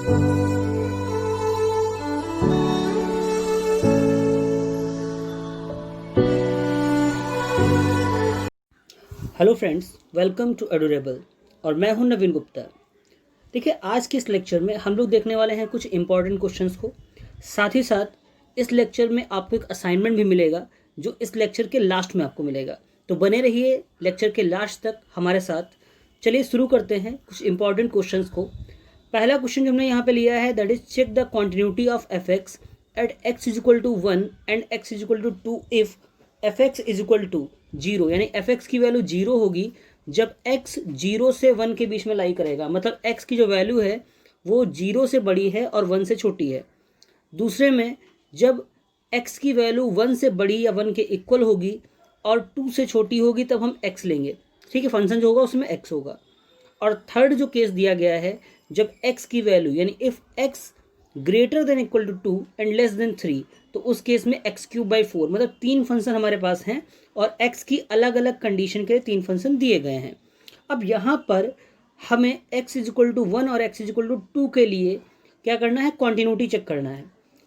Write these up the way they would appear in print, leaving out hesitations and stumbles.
Hello friends, welcome to Adorable और मैं हूं नवीन गुप्ता। देखिए, आज के इस लेक्चर में हम लोग देखने वाले हैं कुछ इंपॉर्टेंट क्वेश्चंस को। साथ ही साथ इस लेक्चर में आपको एक असाइनमेंट भी मिलेगा जो इस लेक्चर के लास्ट में आपको मिलेगा। तो बने रहिए लेक्चर के लास्ट तक हमारे साथ। चलिए शुरू करते हैं कुछ इंपॉर्टेंट क्वेश्चंस को। पहला क्वेश्चन जो हमने यहाँ पे लिया है, that is check the continuity of f x at x is equal to 1 and x is equal to 2 if f x is equal to 0। यानी एफ एक्स की वैल्यू 0 होगी जब x 0 से 1 के बीच में लाई करेगा। मतलब x की जो वैल्यू है वो 0 से बड़ी है और 1 से छोटी है। दूसरे में जब x की वैल्यू 1 से बड़ी या 1 के इक्वल होगी और 2 से छोटी होगी तब हम x लेंगे। ठीक है, फंक्शन जो होगा उसमें x होगा। और थर्ड जो केस दिया गया है, जब x की वैल्यू यानी if x greater than equal to 2 and less than 3, तो उस केस में x³/4। मतलब 3 फंक्शन हमारे पास हैं और x की अलग अलग कंडीशन के 3 फंक्शन दिए गए हैं। अब यहाँ पर हमें x इज इक्वल टू 1 और x इज इक्वल टू 2 के लिए क्या करना है, कॉन्टिन्यूटी चेक करना है।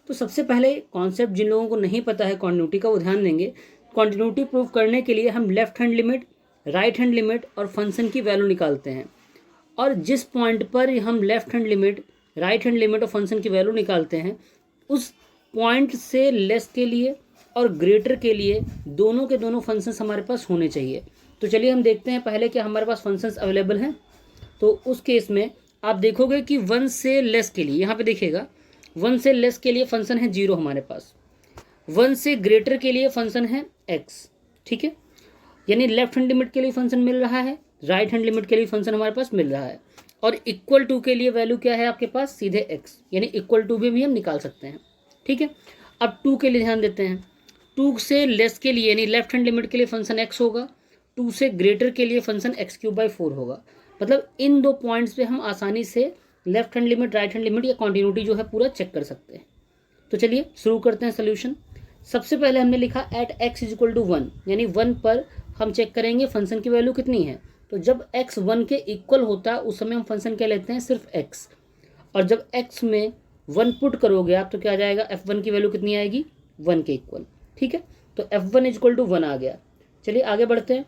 तो सबसे पहले कॉन्सेप्ट जिन लोगों को नहीं पता है कॉन्टिन्यूटी का, वो ध्यान देंगे। कॉन्टिन्यूटी प्रूव करने के लिए हम left hand limit, right hand limit और फंक्शन की वैल्यू निकालते हैं। और जिस पॉइंट पर हम left hand limit, right hand limit और फंक्शन की वैल्यू निकालते हैं, उस पॉइंट से लेस के लिए और ग्रेटर के लिए दोनों के दोनों फंक्शंस हमारे पास होने चाहिए। तो चलिए हम देखते हैं पहले कि हमारे पास फंक्शंस अवेलेबल हैं। तो उस केस में आप देखोगे कि 1 से लेस के लिए, यहाँ पे देखिएगा 1 से लेस के लिए फंक्शन है 0 हमारे पास। 1 से ग्रेटर के लिए फंक्शन है x। ठीक है, यानी लेफ्ट हैंड लिमिट के लिए फंक्शन मिल रहा है, राइट हैंड लिमिट के लिए फंक्शन हमारे पास मिल रहा है। और इक्वल टू के लिए वैल्यू क्या है आपके पास, सीधे x, यानी इक्वल टू भी हम निकाल सकते हैं। ठीक है, अब 2 के लिए ध्यान देते हैं। 2 से लेस के लिए यानी लेफ्ट हैंड लिमिट के लिए फंक्शन x होगा, 2 से ग्रेटर के लिए फंक्शन x³/4 होगा। मतलब इन दो पॉइंट्स पे हम आसानी से left hand limit, right hand limit या कॉन्टिन्यूटी जो है पूरा चेक कर सकते हैं। तो चलिए शुरू करते हैं सोल्यूशन। सबसे पहले हमने लिखा at x is equal to 1, यानी 1 पर हम चेक करेंगे फंक्शन की वैल्यू कितनी है। तो जब x 1 के इक्वल होता है उस समय हम फंक्शन क्या लेते हैं, सिर्फ x। और जब x में 1 पुट करोगे आप तो क्या आ जाएगा, f1 की वैल्यू कितनी आएगी, 1 के इक्वल। ठीक है, तो f1 इज इक्वल टू 1 आ गया। चलिए आगे बढ़ते हैं।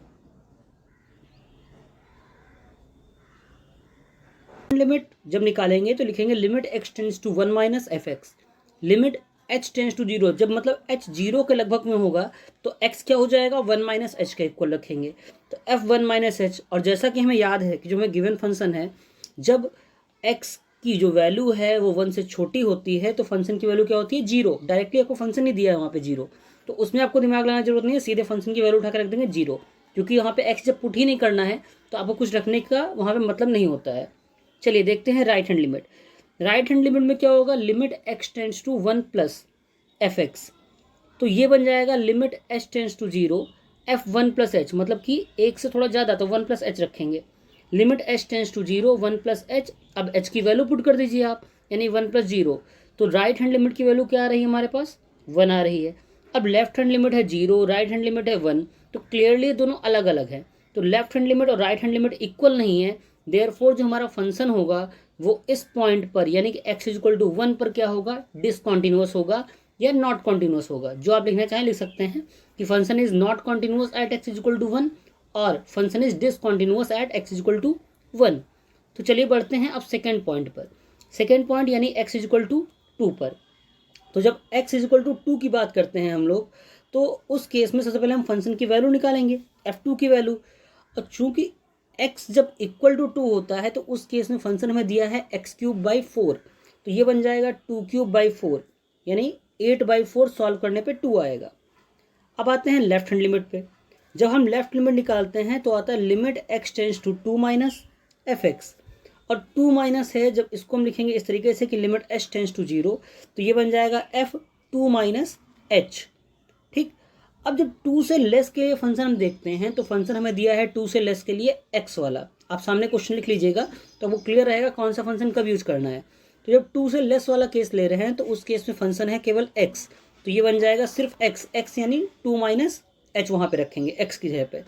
लिमिट जब निकालेंगे तो लिखेंगे limit x tends to 1 minus f x, limit h tends to 0। जब मतलब h 0 के लगभग में होगा तो x क्या हो जाएगा, 1 माइनस एच के इक्वल रखेंगे, तो f1 माइनस एच। और जैसा कि हमें याद है कि जो हमें गिवन फंक्शन है, जब x की जो वैल्यू है वो 1 से छोटी होती है तो फंक्शन की वैल्यू क्या होती है, 0। डायरेक्टली आपको फंक्शन नहीं दिया है वहाँ पे 0, तो उसमें आपको दिमाग लगाने की जरूरत नहीं है, सीधे फंक्शन की वैल्यू उठा कर रख देंगे 0। क्योंकि यहाँ पे x जब पुट ही नहीं करना है तो आपको कुछ रखने का वहाँ पे मतलब नहीं होता है। चलिए देखते हैं right hand limit. Right hand limit में क्या होगा, limit x tends to 1 plus f x, तो ये बन जाएगा limit h tends to 0 f1 plus h, मतलब कि 1 से थोड़ा ज़्यादा तो 1 प्लस एच रखेंगे। Limit h tends to 0 1 plus h, अब h की वैल्यू पुट कर दीजिए आप, यानी 1 प्लस 0। तो राइट हैंड लिमिट की वैल्यू क्या आ रही है हमारे पास, 1 आ रही है। अब लेफ्ट हैंड लिमिट है 0, राइट हैंड लिमिट है 1, तो क्लियरली दोनों अलग अलग हैं। तो लेफ्ट हैंड लिमिट और राइट हैंड लिमिट इक्वल नहीं है, देयरफॉर जो हमारा फंक्शन होगा वो इस पॉइंट पर यानी कि x इज इक्वल टू 1 पर क्या होगा, डिसकॉन्टिन्यूअस होगा या नॉट कॉन्टिन्यूअस होगा। जो आप लिखना चाहें लिख सकते हैं कि function is not continuous at x is equal to 1 और function is discontinuous at x is equal to 1। तो चलिए बढ़ते हैं अब सेकेंड पॉइंट पर। सेकेंड पॉइंट यानी x इज इक्वल टू 2 पर। तो जब x इज इक्वल टू 2 की बात करते हैं हम लोग, तो उस केस में सबसे पहले हम फंक्शन की वैल्यू निकालेंगे, f2 की वैल्यू। और चूंकि x जब इक्वल टू 2 होता है तो उस केस में फंक्शन हमें दिया है x³/4, तो ये बन जाएगा 2³/4, यानी 8/4 सॉल्व करने पे 2 आएगा। अब आते हैं लेफ्ट हैंड लिमिट पे। जब हम लेफ्ट लिमिट निकालते हैं तो आता है limit x tends to 2 minus f x, और 2 माइनस है, जब इसको हम लिखेंगे इस तरीके से कि लिमिट h टेंड्स टू 0, तो ये बन जाएगा f2 माइनस एच। ठीक, अब जब 2 से लेस के लिए फंक्शन हम देखते हैं तो फंक्शन हमें दिया है 2 से लेस के लिए x वाला। आप सामने क्वेश्चन लिख लीजिएगा तो वो क्लियर रहेगा कौन सा फंक्शन कब यूज करना है। तो जब 2 से लेस वाला केस ले रहे हैं तो उस केस में फंक्शन है केवल x, तो ये बन जाएगा सिर्फ x यानी 2 माइनस एच वहाँ पे रखेंगे x की जगह पे।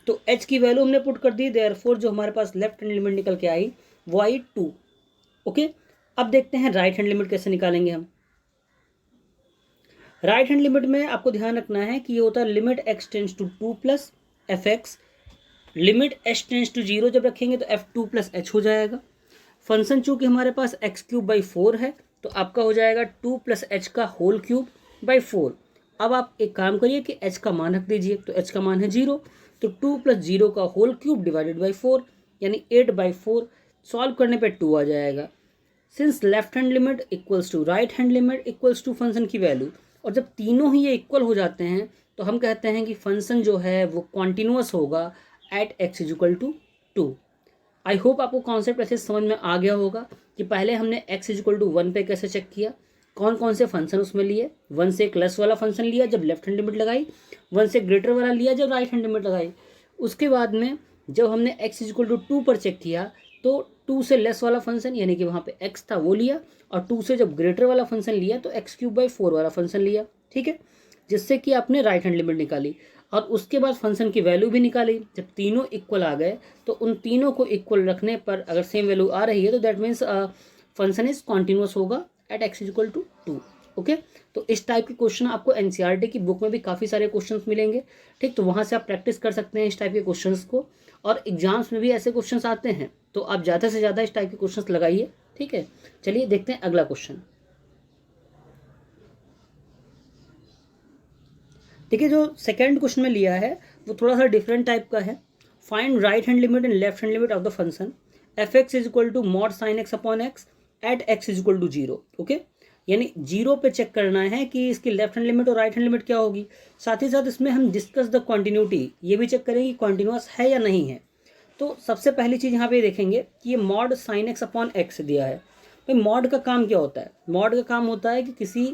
तो h की वैल्यू हमने पुट कर दी, देयरफॉर जो हमारे पास लेफ्ट हैंड लिमिट निकल के आई वो आई 2। ओके, अब देखते हैं राइट हैंड लिमिट कैसे निकालेंगे हम। राइट हैंड लिमिट में आपको ध्यान रखना है कि ये होता है limit x tends to 2 plus f x. Limit h tends to 0 जब रखेंगे तो एफ 2 प्लस एच हो जाएगा। फंक्शन चूंकि हमारे पास एक्स क्यूब बाई 4 है तो आपका हो जाएगा 2 प्लस एच का होल क्यूब बाई 4। अब आप एक काम करिए कि एच का मान रख दीजिए, तो एच का मान है 0, तो 2 प्लस 0 का होल क्यूब डिवाइडेड बाई 4 यानी 8/4। सॉल्व करने पे 2 आ जाएगा। Since left hand limit equals to right hand limit equals to function की वैल्यू, और जब तीनों ही ये इक्वल हो जाते हैं तो हम कहते हैं कि फंक्शन जो है वो कॉन्टिन्यूअस होगा at x is equal to 2। I hope आपको कॉन्सेप्ट ऐसे समझ में आ गया होगा कि पहले हमने एक्स इज इक्वल टू 1 पे कैसे चेक किया, कौन कौन से फंक्शन उसमें लिए। 1 से एक लेस वाला फंक्शन लिया जब लेफ्ट हैंड लिमिट लगाई, 1 से ग्रेटर वाला लिया जब राइट हैंड लिमिट लगाई। उसके बाद में जब हमने एक्स इज इक्वल टू 2 पर चेक किया तो 2 से लेस वाला फंक्शन यानी कि वहाँ पे एक्स था वो लिया, और 2 से जब ग्रेटर वाला फंक्शन लिया तो एक्स क्यूब बाई 4 वाला फंक्शन लिया। ठीक है, जिससे कि आपने राइट हैंड लिमिट निकाली और उसके बाद फंक्शन की वैल्यू भी निकाली। जब तीनों इक्वल आ गए तो उन तीनों को इक्वल रखने पर अगर सेम वैल्यू आ रही है तो that means function is continuous होगा at x is equal to 2। Okay, तो इस टाइप के क्वेश्चन आपको एनसीईआरटी की बुक में भी काफ़ी सारे क्वेश्चंस मिलेंगे। ठीक, तो वहाँ से आप प्रैक्टिस कर सकते हैं इस टाइप के क्वेश्चंस को, और एग्जाम्स में भी ऐसे क्वेश्चंस आते हैं तो आप ज़्यादा से ज़्यादा इस टाइप के क्वेश्चंस लगाइए। ठीक है, चलिए देखते हैं अगला क्वेश्चन। ठीक है, जो सेकंड क्वेश्चन में लिया है वो थोड़ा सा डिफरेंट टाइप का है। Find right hand limit and left hand limit of the function f x is equal to mod sine x upon x at x is equal to 0। Okay, यानी 0 पे चेक करना है कि इसकी लेफ्ट हैंड लिमिट और right hand limit क्या होगी। साथ ही साथ इसमें हम डिस्कस द कॉन्टिन्यूटी, ये भी चेक करेंगे कॉन्टिन्यूअस है या नहीं है। तो सबसे पहली चीज़ यहाँ पे देखेंगे कि ये mod sine x upon x दिया है। भाई मॉड का काम क्या होता है? मॉड का काम होता है कि किसी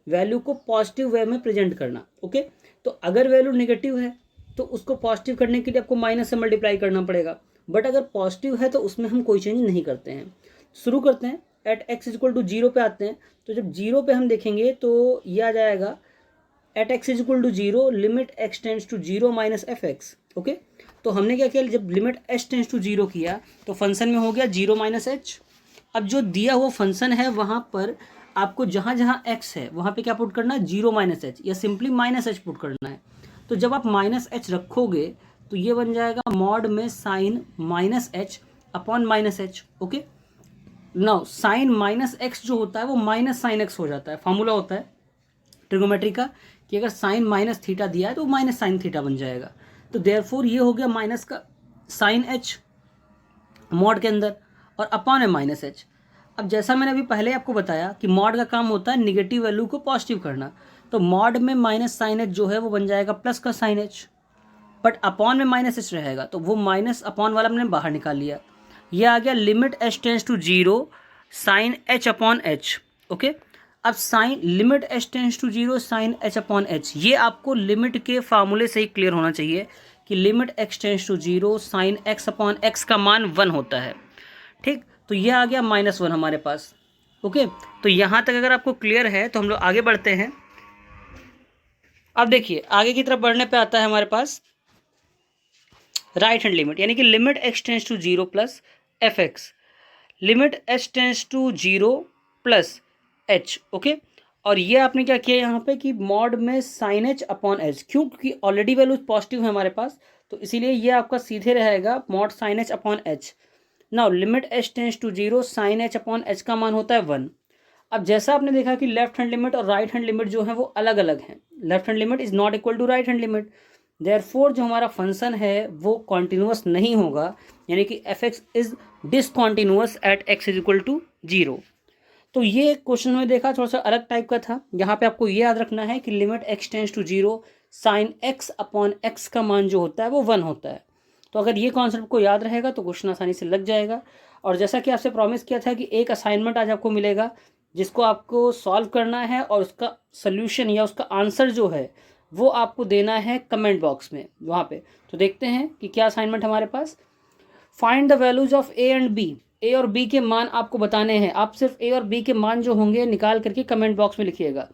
वैल्यू को पॉजिटिव वे में प्रेजेंट करना। ओके, तो अगर वैल्यू नेगेटिव है तो उसको पॉजिटिव करने के लिए आपको माइनस से मल्टीप्लाई करना पड़ेगा, बट अगर पॉजिटिव है तो उसमें हम कोई चेंज नहीं करते हैं। शुरू करते हैं at x is equal to 0 पे आते हैं, तो जब 0 पे हम देखेंगे तो ये आ जाएगा at x is equal to 0 limit x tends to 0 minus f x. Okay, तो हमने क्या किया, जब लिमिट एच टेंस टू 0 किया तो फंक्शन में हो गया 0 माइनस एच। अब जो दिया हुआ फंक्शन है वहाँ पर आपको जहाँ जहाँ एक्स है वहाँ पे क्या पुट करना है, 0 माइनस एच या सिंपली माइनस एच पुट करना है। तो जब आप माइनस एच रखोगे तो ये बन जाएगा मॉड में sine minus h upon minus h. Okay, now sine minus x जो होता है वो माइनस साइन एक्स हो जाता है। फॉर्मूला होता है ट्रिगोमेट्री का कि अगर साइन माइनस थीटा दिया है तो माइनस साइन थीटा बन जाएगा। तो देयरफॉर ये हो गया माइनस का साइन एच मॉड के अंदर और अपॉन है माइनस एच। अब जैसा मैंने अभी पहले आपको बताया कि मॉड का काम होता है निगेटिव वैल्यू को पॉजिटिव करना, तो मॉड में माइनस साइन एच जो है वो बन जाएगा प्लस का साइन एच, बट अपॉन में माइनस एच रहेगा तो वो माइनस अपॉन वाला मैंने बाहर निकाल लिया। ये आ गया limit h tends to 0 sine h upon h. Okay, अब sine limit h tends to 0 sine h upon h, ये आपको लिमिट के फार्मूले से ही क्लियर होना चाहिए कि limit x tends to 0 sine x upon x का मान 1 होता है। ठीक, तो ये आ गया -1 हमारे पास। ओके, तो यहाँ तक अगर आपको क्लियर है तो हम लोग आगे बढ़ते हैं। अब देखिए आगे की तरफ बढ़ने पे आता है हमारे पास राइट हैंड लिमिट, यानी कि limit x tends to 0 plus f x limit h tends to 0 plus h. Okay, और ये आपने क्या किया यहाँ पे कि मॉड में साइन एच अपॉन एच, क्यों? क्योंकि ऑलरेडी वैल्यू पॉजिटिव है हमारे पास, तो इसीलिए ये आपका सीधे रहेगा mod sine h upon h. Now limit h tends to 0 sine h upon h का मान होता है 1। अब जैसा आपने देखा कि लेफ्ट हैंड लिमिट और राइट हैंड लिमिट जो है वो अलग अलग हैं। Left hand limit is not equal to right hand limit, therefore जो हमारा फंक्शन है वो कॉन्टिन्यूअस नहीं होगा, यानी कि f x is discontinuous at x is equal to 0। तो ये क्वेश्चन में देखा थोड़ा सा अलग टाइप का था। यहाँ पे आपको ये याद रखना है कि limit x tends to 0 sine x upon x का मान जो होता है वो 1 होता है। तो अगर ये कॉन्सेप्ट को याद रहेगा तो क्वेश्चन आसानी से लग जाएगा। और जैसा कि आपसे प्रॉमिस किया था कि एक असाइनमेंट आज आपको मिलेगा जिसको आपको सॉल्व करना है और उसका सल्यूशन या उसका आंसर जो है वो आपको देना है कमेंट बॉक्स में वहाँ पे। तो देखते हैं कि क्या असाइनमेंट हमारे पास। Find the values of A and B, A और बी के मान आपको बताने हैं। आप सिर्फ ए और बी के मान जो होंगे निकाल करके कमेंट बॉक्स में लिखिएगा।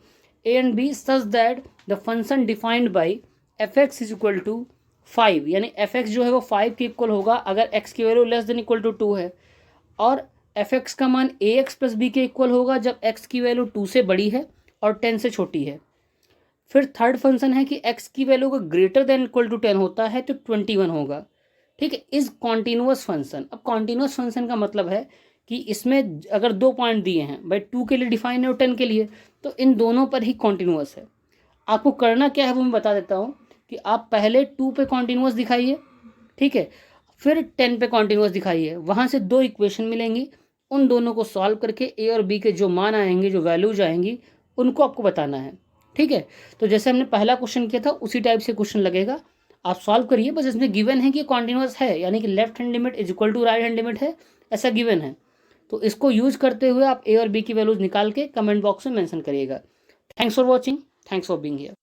A and B such that the function defined by f x is equal to 5, यानी एफ एक्स जो है वो 5 के इक्वल होगा अगर एक्स की value less than equal to 2 है, और एफ एक्स का मान ए एक्स प्लस बी के इक्वल होगा जब एक्स की वैल्यू 2 से बड़ी है और 10 से छोटी है। फिर थर्ड फंक्शन है कि एक्स की वैल्यू अगर ग्रेटर देन इक्वल टू 10 होता है तो 21 होगा। ठीक है, इज कॉन्टिन्यूअस फंक्शन। अब कॉन्टिन्यूअस फंक्शन का मतलब है कि इसमें अगर 2 पॉइंट दिए हैं भाई, 2 के लिए डिफाइन है और 10 के लिए, तो इन दोनों पर ही कॉन्टिन्यूअस है। आपको करना क्या है वो मैं बता देता हूँ कि आप पहले 2 पे कॉन्टिन्यूअस दिखाइए, ठीक है, फिर 10 पे कॉन्टिन्यूअस दिखाइए, वहाँ से 2 इक्वेशन मिलेंगी, उन दोनों को सॉल्व करके ए और बी के जो मान आएंगे, जो वैल्यूज आएंगी, उनको आपको बताना है। ठीक है, तो जैसे हमने पहला क्वेश्चन किया था उसी टाइप से क्वेश्चन लगेगा, आप सॉल्व करिए। बस इसमें गिवन है कि कॉन्टिन्यूअस है, यानी कि left hand limit is equal to right hand limit है, ऐसा गिवन है। तो इसको यूज करते हुए आप ए और बी की वैल्यूज निकाल के कमेंट बॉक्स में मेंशन करिएगा। Thanks for watching, thanks for being here.